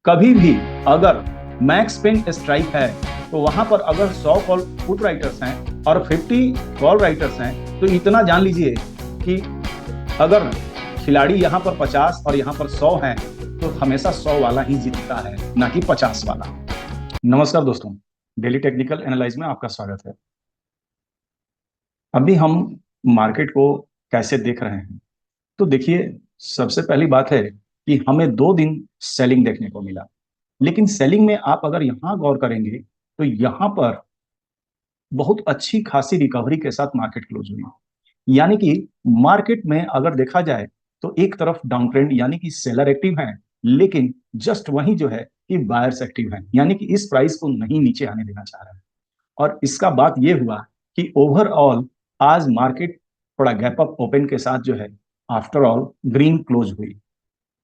कभी भी अगर मैक्स पेन स्ट्राइक है तो वहां पर अगर 100 कॉल पुट राइटर्स हैं और 50 कॉल राइटर्स हैं तो इतना जान लीजिए कि अगर खिलाड़ी यहाँ पर 50 और यहाँ पर 100 हैं तो हमेशा 100 वाला ही जीतता है, ना कि 50 वाला। नमस्कार दोस्तों, डेली टेक्निकल एनालाइज में आपका स्वागत है। अभी हम मार्केट को कैसे देख रहे हैं, तो देखिए, सबसे पहली बात है कि हमें 2 दिन सेलिंग देखने को मिला, लेकिन सेलिंग में आप अगर यहाँ गौर करेंगे तो यहाँ पर बहुत अच्छी खासी रिकवरी के साथ मार्केट क्लोज हुई। यानी कि मार्केट में अगर देखा जाए तो एक तरफ डाउन ट्रेंड यानी कि सेलर एक्टिव हैं, लेकिन जस्ट वही जो है कि बायर्स एक्टिव हैं, यानी कि इस प्राइस को नहीं नीचे आने देना चाह रहा है। और इसका बात यह हुआ कि ओवरऑल आज मार्केट थोड़ा गैप अप ओपन के साथ जो है आफ्टर ऑल ग्रीन क्लोज हुई।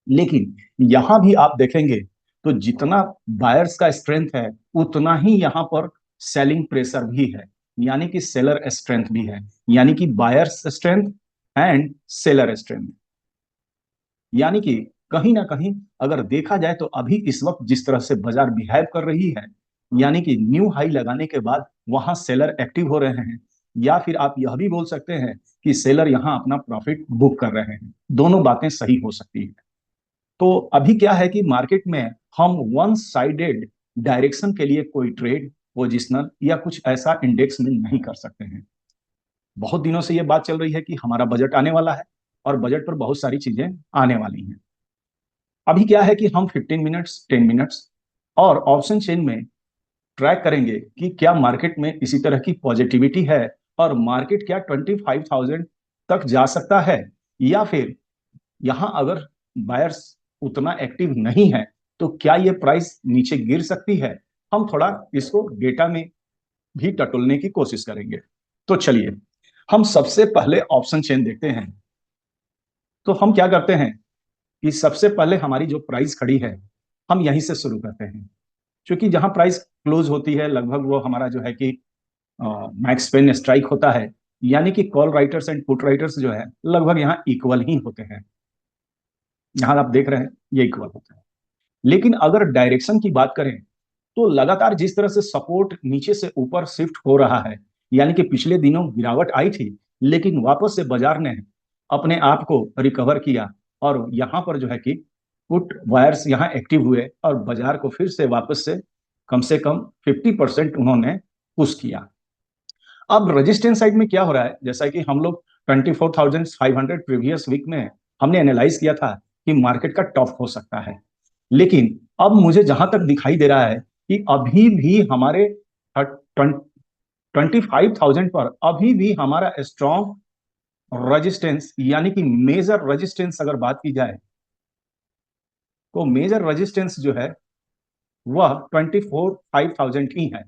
लेकिन यहां भी आप देखेंगे तो जितना बायर्स का स्ट्रेंथ है उतना ही यहां पर सेलिंग प्रेशर भी है, यानी कि सेलर स्ट्रेंथ भी है, यानी कि buyers strength and seller strength. यानी कि कहीं ना कहीं अगर देखा जाए तो अभी इस वक्त जिस तरह से बाजार बिहेव कर रही है, यानी कि न्यू हाई लगाने के बाद वहां सेलर एक्टिव हो रहे हैं, या फिर आप यह भी बोल सकते हैं कि सेलर यहां अपना प्रॉफिट बुक कर रहे हैं। दोनों बातें सही हो सकती है। तो अभी क्या है कि मार्केट में हम वन साइडेड डायरेक्शन के लिए कोई ट्रेड, पोजिशनल या कुछ ऐसा इंडेक्स में नहीं कर सकते हैं। बहुत दिनों से ये बात चल रही है कि हमारा बजट आने वाला है और बजट पर बहुत सारी चीजें आने वाली हैं। अभी क्या है कि हम 15 मिनट्स, 10 मिनट्स और ऑप्शन चेन में ट्रैक करेंगे कि क्या मार्केट में इसी तरह की पॉजिटिविटी है और मार्केट क्या 25,000 तक जा सकता है, या फिर यहां अगर बायर्स उतना एक्टिव नहीं है तो क्या ये प्राइस नीचे गिर सकती है। हम थोड़ा इसको डेटा में भी टटोलने की कोशिश करेंगे। तो चलिए हम सबसे पहले ऑप्शन चेन देखते हैं। तो हम क्या करते हैं कि सबसे पहले हमारी जो प्राइस खड़ी है हम यहीं से शुरू करते हैं, क्योंकि जहां प्राइस क्लोज होती है लगभग वो हमारा जो है कि मैक्स पेन स्ट्राइक होता है, यानी कि call writers and put writers जो है लगभग यहाँ इक्वल ही होते हैं। यहां आप देख रहे हैं ये इक्वल होता है। लेकिन अगर डायरेक्शन की बात करें तो लगातार जिस तरह से सपोर्ट नीचे से ऊपर शिफ्ट हो रहा है, यानी कि पिछले दिनों गिरावट आई थी लेकिन वापस से बाजार ने अपने आप को रिकवर किया और यहां पर जो है कि पुट वायर्स यहां एक्टिव हुए और बाजार को फिर से कम 50% उन्होंने पुश किया। अब रेजिस्टेंस साइड में क्या हो रहा है, जैसा कि हम लोग 24,500 प्रीवियस वीक में हमने एनालाइज किया था कि मार्केट का टॉप हो सकता है, लेकिन अब मुझे जहां तक दिखाई दे रहा है कि अभी भी हमारे 25,000 पर अभी भी हमारा स्ट्रॉन्ग रेजिस्टेंस, यानी कि मेजर रेजिस्टेंस अगर बात की जाए तो मेजर रेजिस्टेंस जो है वह 24,500 ही है।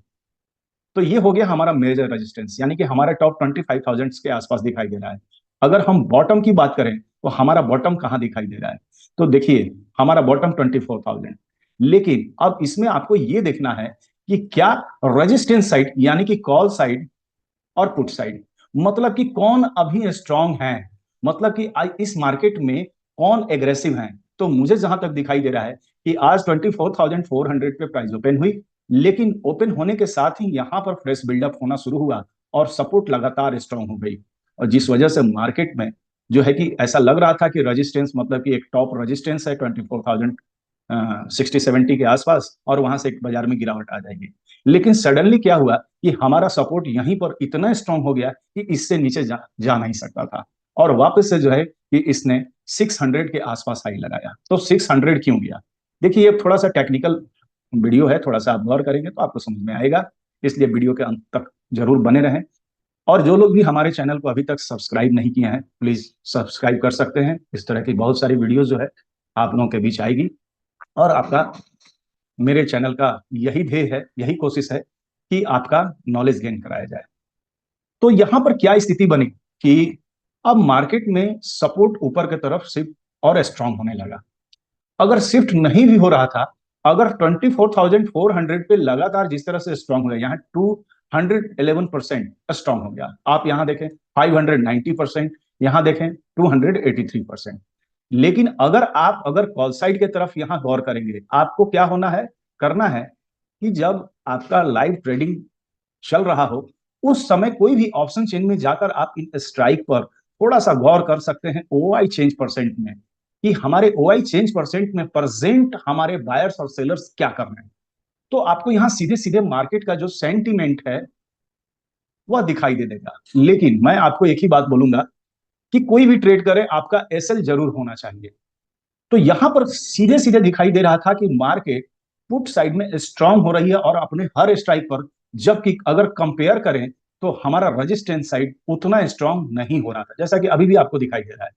तो ये हो गया हमारा मेजर रेजिस्टेंस, यानी कि हमारा टॉप 25,000 के आसपास दिखाई दे रहा है। अगर हम बॉटम की बात करें तो हमारा बॉटम कहां दिखाई दे रहा है, तो देखिए हमारा बॉटम 24,000। लेकिन अब इसमें आपको ये देखना है कि क्या रेजिस्टेंस साइड यानी कि कॉल साइड और पुट साइड, मतलब कि कौन अभी स्ट्रांग है, मतलब कि इस मार्केट में कौन एग्रेसिव है। तो मुझे जहां तक दिखाई दे रहा है कि आज 24,400 पे प्राइस ओपन हुई, लेकिन ओपन होने के साथ ही यहां पर फ्रेश बिल्डअप होना शुरू हुआ और सपोर्ट लगातार स्ट्रांग हो गई, और जिस वजह से मार्केट में जो है कि ऐसा लग रहा था कि रेजिस्टेंस मतलब कि एक टॉप रेजिस्टेंस है 24,000 60-70 के आसपास और वहां से बाजार में गिरावट आ जाएगी। लेकिन सडनली क्या हुआ कि हमारा सपोर्ट यहीं पर इतना स्ट्रांग हो गया कि इससे नीचे जा नहीं सकता था, और वापस से जो है कि इसने 600 के आसपास हाई लगाया। तो 600 क्यों गया, देखिए ये थोड़ा सा टेक्निकल वीडियो है, थोड़ा सा आप गौर करेंगे तो आपको समझ में आएगा, इसलिए वीडियो के अंत तक जरूर बने रहें। और जो लोग भी हमारे चैनल को अभी तक सब्सक्राइब नहीं किए हैं प्लीज सब्सक्राइब कर सकते हैं। इस तरह की बहुत सारी वीडियो जो है आप लोगों के बीच आएगी, और आपका मेरे चैनल का यही ध्येय है, यही कोशिश है कि आपका नॉलेज गेन कराया जाए। तो यहां पर क्या स्थिति बनी कि अब मार्केट में सपोर्ट ऊपर की तरफ शिफ्ट और स्ट्रांग होने लगा। अगर शिफ्ट नहीं भी हो रहा था, अगर 24,400 पे लगातार जिस तरह से स्ट्रांग हुआ, यहाँ 211% स्ट्रांग हो गया। आप यहां देखें 590%, यहां देखें 283%। लेकिन अगर कॉल साइड के तरफ यहां गौर करेंगे, आपको क्या होना है, करना है कि जब आपका लाइव ट्रेडिंग चल रहा हो, उस समय कोई भी ऑप्शन चेन में जाकर आप इन स्ट्राइक पर थोड़ा सा गौर कर सकते हैं ओआई चेंज परसेंट में, कि हमारे ओआई चेंज परसेंट में प्रेजेंट हमारे बायर्स और सेलर्स क्या कर रहे हैं। तो आपको यहां सीधे सीधे मार्केट का जो सेंटीमेंट है वह दिखाई दे देगा। लेकिन मैं आपको एक ही बात बोलूंगा कि कोई भी ट्रेड करे आपका एसएल जरूर होना चाहिए। तो यहां पर सीधे सीधे दिखाई दे रहा था कि मार्केट पुट साइड में स्ट्रांग हो रही है और अपने हर स्ट्राइक पर, जबकि अगर कंपेयर करें तो हमारा रेजिस्टेंस साइड उतना स्ट्रांग नहीं हो रहा था, जैसा कि अभी भी आपको दिखाई दे रहा है।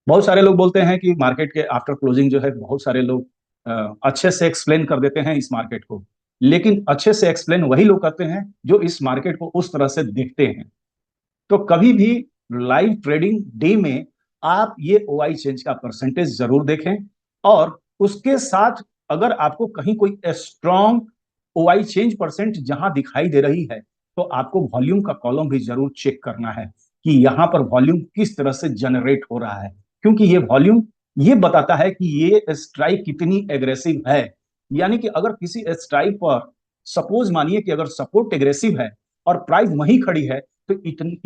बहुत सारे लोग बोलते हैं कि मार्केट के आफ्टर क्लोजिंग जो है, बहुत सारे लोग अच्छे से एक्सप्लेन कर देते हैं इस मार्केट को, लेकिन अच्छे से एक्सप्लेन वही लोग करते हैं जो इस मार्केट को उस तरह से देखते हैं। तो कभी भी लाइव ट्रेडिंग डे में आप ये ओआई चेंज का परसेंटेज जरूर देखें, और उसके साथ अगर आपको कहीं कोई स्ट्रॉन्ग ओआई चेंज परसेंट जहां दिखाई दे रही है, तो आपको वॉल्यूम का कॉलम भी जरूर चेक करना है कि यहां पर वॉल्यूम किस तरह से जनरेट हो रहा है, क्योंकि ये वॉल्यूम ये बताता है कि ये स्ट्राइक कितनी एग्रेसिव है। यानी कि अगर किसी स्ट्राइक पर, सपोज मानिए कि अगर सपोर्ट एग्रेसिव है और प्राइस वहीं खड़ी है, तो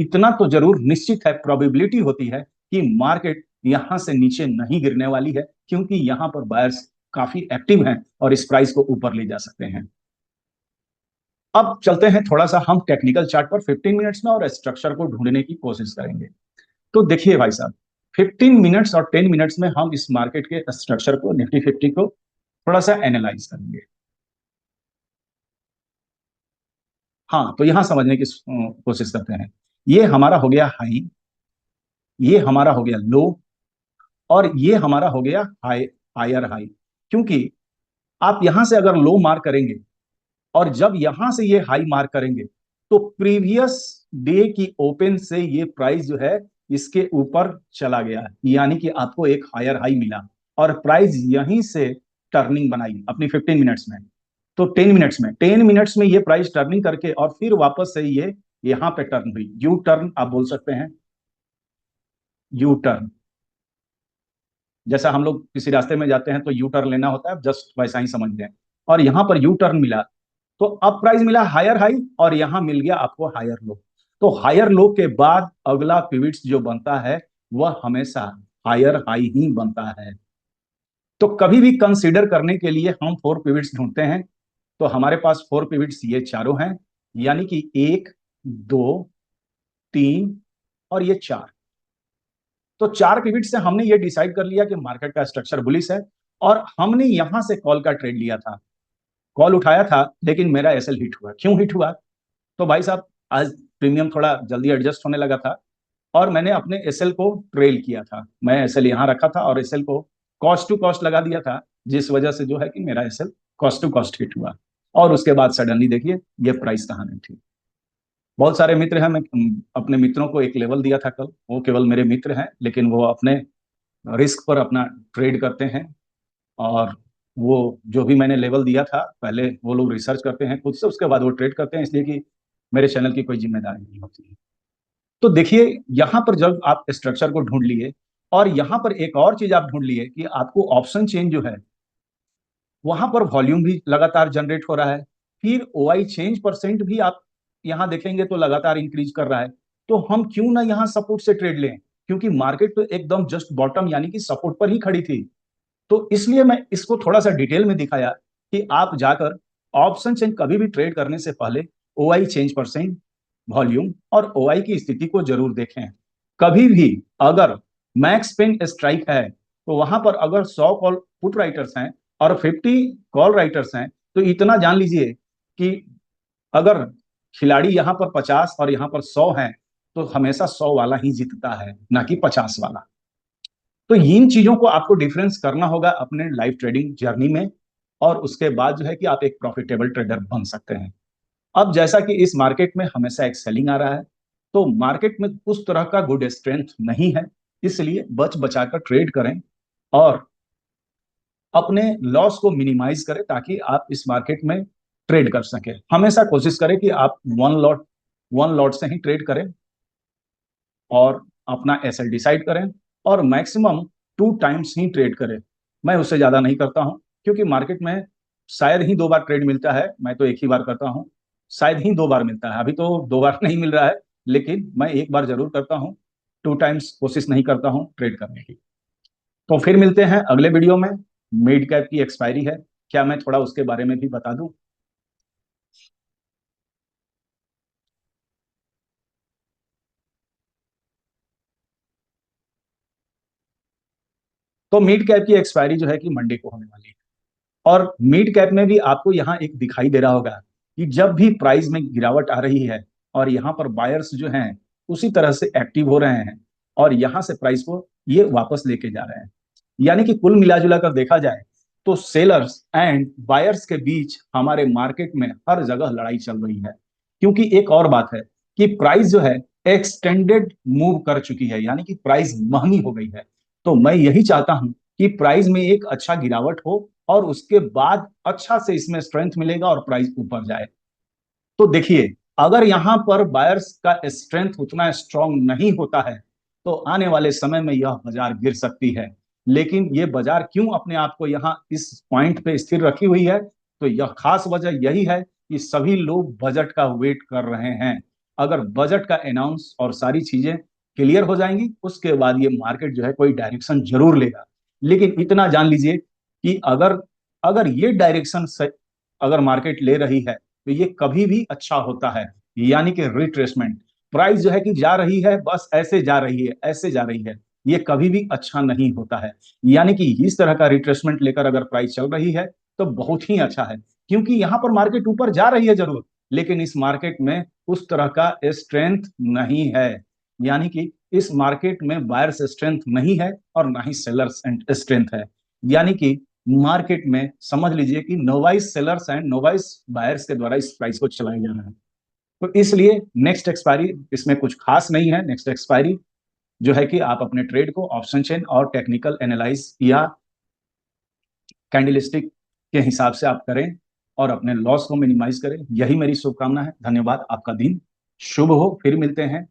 इतना तो जरूर निश्चित है, प्रोबेबिलिटी होती है कि मार्केट यहां से नीचे नहीं गिरने वाली है, क्योंकि यहां पर बायर्स काफी एक्टिव हैं और इस प्राइस को ऊपर ले जा सकते हैं। अब चलते हैं थोड़ा सा हम टेक्निकल चार्ट पर 15 मिनट्स में, और स्ट्रक्चर को ढूंढने की कोशिश करेंगे। तो देखिए भाई साहब, 15 मिनट्स और 10 मिनट्स में हम इस मार्केट के स्ट्रक्चर को, निफ्टी 50 को थोड़ा सा एनालाइज करेंगे। हाँ, तो यहां समझने की कोशिश करते हैं। ये हमारा हो गया हाई, ये हमारा हो गया लो, और ये हमारा हो गया हाई, हायर हाई। क्योंकि आप यहां से अगर लो मार्क करेंगे और जब यहां से ये हाई मार्क करेंगे, तो प्रीवियस डे की ओपन से ये प्राइस जो है इसके ऊपर चला गया, यानी कि आपको एक हायर हाई मिला, और प्राइस यहीं से टर्निंग बनाई अपनी 15 मिनट्स में। तो 10 मिनट्स में ये प्राइस टर्निंग करके और फिर वापस से ये यहां पे टर्न हुई, यू टर्न आप बोल सकते हैं, यू टर्न। जैसा हम लोग किसी रास्ते में जाते हैं तो यू टर्न लेना होता है, जस्ट वैसा ही समझ लें। और यहां पर यू टर्न मिला, तो अब प्राइस मिला हायर हाई, और यहां मिल गया आपको हायर लो। तो हायर लो के बाद अगला पिविट्स जो बनता है वह हमेशा हायर हाई ही बनता है। तो कभी भी कंसीडर करने के लिए हम फोर पिविट्स ढूंढते हैं। तो हमारे पास फोर पिविट्स ये चारों हैं, यानी कि एक, दो, तीन और ये चार। तो चार पिविट से हमने ये डिसाइड कर लिया कि मार्केट का स्ट्रक्चर बुलिश है, और हमने यहां से कॉल का ट्रेड लिया था, कॉल उठाया था, लेकिन मेरा एसएल हिट हुआ। क्यों हिट हुआ? तो भाई साहब, आज प्रीमियम थोड़ा जल्दी एडजस्ट होने लगा था, और मैंने अपने एसएल को ट्रेल किया था। मैं एसएल यहां रखा था और एसएल को कॉस्ट टू कॉस्ट लगा दिया था, जिस वजह से जो है कि मेरा SL cost to cost hit हुआ। और उसके बाद सडनली देखिए ये प्राइस कहां नहीं थी। बहुत सारे मित्र हैं, मैं अपने मित्रों को एक लेवल दिया था कल, वो केवल मेरे मित्र हैं, लेकिन वो अपने रिस्क पर अपना ट्रेड करते हैं। और वो जो भी मैंने लेवल दिया था पहले, वो लोग रिसर्च करते हैं खुद से, उसके बाद वो ट्रेड करते हैं, इसलिए कि मेरे चैनल की कोई जिम्मेदारी नहीं होती है। तो देखिए, यहां पर जब आप स्ट्रक्चर को ढूंढ लिए, और यहां पर एक और चीज आप ढूंढ लिए कि आपको ऑप्शन चेंज जो है वहां पर वॉल्यूम भी लगातार जनरेट हो रहा है, फिर ओआई चेंज परसेंट भी आप यहां देखेंगे तो लगातार इंक्रीज कर रहा है। तो हम क्यों ना यहां सपोर्ट से ट्रेड लें, क्योंकि मार्केट तो एकदम जस्ट बॉटम यानी कि सपोर्ट पर ही खड़ी थी। तो इसलिए मैं इसको थोड़ा सा डिटेल में दिखाया कि आप जाकर ऑप्शन चेंज कभी भी ट्रेड करने से पहले ओआई चेंज परसेंट, वॉल्यूम और ओआई की स्थिति को जरूर देखें। कभी भी अगर मैक्स पेन स्ट्राइक है, तो वहां पर अगर 100 कॉल पुट राइटर्स हैं और 50 कॉल राइटर्स हैं, तो इतना जान लीजिए कि अगर खिलाड़ी यहां पर 50 और यहां पर 100 हैं, तो हमेशा 100 वाला ही जीतता है, ना कि 50 वाला। तो इन चीजों को आपको डिफरेंस करना होगा अपने लाइव ट्रेडिंग जर्नी में, और उसके बाद जो है कि आप एक प्रॉफिटेबल ट्रेडर बन सकते हैं। अब जैसा कि इस मार्केट में हमेशा एक सेलिंग आ रहा है, तो मार्केट में उस तरह का गुड स्ट्रेंथ नहीं है, इसलिए बच बचाकर ट्रेड करें और अपने लॉस को मिनिमाइज करें, ताकि आप इस मार्केट में ट्रेड कर सके। हमेशा कोशिश करें कि आप वन लॉट से ही ट्रेड करें, और अपना एसएल डिसाइड करें, और मैक्सिमम 2 टाइम्स ही ट्रेड करे। मैं उससे ज्यादा नहीं करता हूँ, क्योंकि मार्केट में शायद ही 2 बार ट्रेड मिलता है। मैं तो एक ही बार करता हूँ। शायद ही 2 बार मिलता है, अभी तो 2 बार नहीं मिल रहा है, लेकिन मैं एक बार जरूर करता हूँ। 2 टाइम्स कोशिश नहीं करता हूँ ट्रेड करने की। तो फिर मिलते हैं अगले वीडियो में। मिड कैप की एक्सपायरी है, क्या मैं थोड़ा उसके बारे में भी बता दूं? तो मिड कैप की एक्सपायरी जो है कि मंडे को होने वाली है। और मिड कैप में भी आपको यहाँ एक दिखाई दे रहा होगा कि जब भी प्राइस में गिरावट आ रही है और यहाँ पर बायर्स जो हैं उसी तरह से एक्टिव हो रहे हैं और यहाँ से प्राइस को ये वापस लेके जा रहे हैं। यानी कि कुल मिला जुला कर देखा जाए तो सेलर्स एंड बायर्स के बीच हमारे मार्केट में हर जगह लड़ाई चल रही है। क्योंकि एक और बात है कि प्राइस जो है एक्सटेंडेड मूव कर चुकी है, यानी कि प्राइस महंगी हो गई है। तो मैं यही चाहता हूं कि प्राइस में एक अच्छा गिरावट हो और उसके बाद अच्छा से इसमें स्ट्रेंथ मिलेगा और प्राइस ऊपर जाए। तो देखिए, अगर यहां पर बायर्स का स्ट्रेंथ उतना स्ट्रांग नहीं होता है तो आने वाले समय में यह बाजार गिर सकती है। लेकिन ये बाजार क्यों अपने आप को यहाँ इस पॉइंट पे स्थिर रखी हुई है, तो यह खास वजह यही है कि सभी लोग बजट का वेट कर रहे हैं। अगर बजट का अनाउंस और सारी चीजें क्लियर हो जाएंगी उसके बाद ये मार्केट जो है कोई डायरेक्शन जरूर लेगा। लेकिन इतना जान लीजिए कि अगर अगर ये डायरेक्शन अगर मार्केट ले रही है तो ये कभी भी अच्छा होता है। यानी कि रिट्रेसमेंट, प्राइस जो है कि जा रही है, बस ऐसे जा रही है, ऐसे जा रही है, ये कभी भी अच्छा नहीं होता है। यानी कि इस तरह का रिट्रेसमेंट लेकर अगर प्राइस चल रही है तो बहुत ही अच्छा है। क्योंकि यहां पर मार्केट ऊपर जा रही है जरूर, लेकिन इस मार्केट में उस तरह का स्ट्रेंथ नहीं है। यानी कि इस मार्केट में बायर्स स्ट्रेंथ नहीं है और ना ही सेलर्स स्ट्रेंथ है। यानी कि मार्केट में समझ लीजिए कि novice sellers and novice buyers के द्वारा इस प्राइस को चलाया जा रहा है। तो इसलिए नेक्स्ट एक्सपायरी इसमें कुछ खास नहीं है। नेक्स्ट एक्सपायरी जो है कि आप अपने ट्रेड को ऑप्शन चेन और टेक्निकल एनालाइज या कैंडलस्टिक के हिसाब से आप करें और अपने लॉस को मिनिमाइज करें। यही मेरी शुभकामना है। धन्यवाद। आपका दिन शुभ हो। फिर मिलते हैं